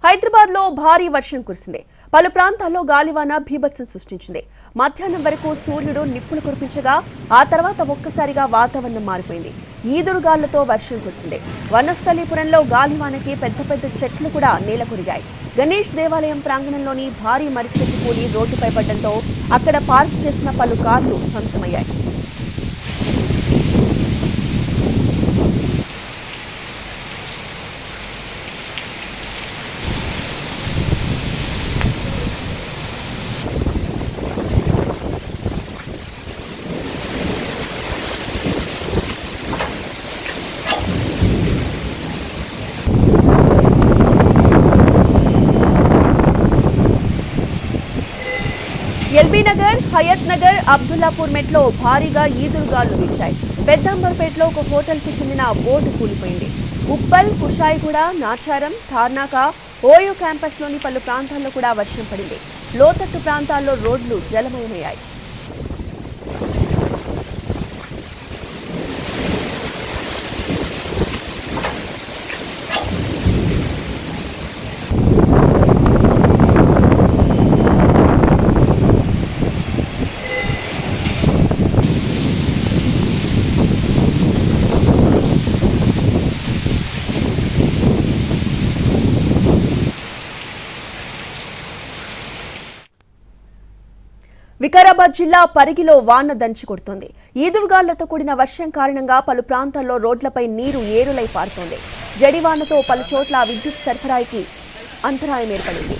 హైదరాబాద్ లో భారీ వర్షం కురిసింది. పలు ప్రాంతాల్లో గాలివాన బీభత్సం సృష్టించింది. మధ్యాహ్నం వరకు సూర్యుడు నిప్పులు కురిపించగా ఆ తర్వాత ఒక్కసారిగా వాతావరణం మారిపోయింది. ఈదురుగాళ్లతో వర్షం కురిసింది. వనస్థలీపురంలో గాలివానకి పెద్ద పెద్ద చెట్లు కూడా నేలకొరిగాయి. గణేష్ దేవాలయం ప్రాంగణంలోని భారీ మర్రి చెట్టు కూలి రోడ్డుపై పడడంతో అక్కడ పార్క్ చేసిన పలు కార్లు ధ్వంసమయ్యాయి. ఎల్బీ నగర్, హయత్ నగర్, అబ్దుల్లాపూర్ మెట్లో భారీగా ఈదురుగాళ్లు వీచాయి. పెద్దంబర్పేటలో ఒక హోటల్కి చెందిన బోర్డు కూలిపోయింది. ఉప్పల్, కుషాయిగూడ, నాచారం, తార్నాక, ఓయో క్యాంపస్లోని పలు ప్రాంతాల్లో కూడా వర్షం పడింది. లోతట్టు ప్రాంతాల్లో రోడ్లు జలమయమయ్యాయి. వికారాబాద్ జిల్లా పరిగిలో వాన దంచి కొడుతోంది. ఈదురుగాళ్లతో కూడిన వర్షం కారణంగా పలు ప్రాంతాల్లో రోడ్లపై నీరు ఏరులై పారుతోంది. జడివానతో పలు చోట్ల విద్యుత్ సరఫరాకి అంతరాయం ఏర్పడింది.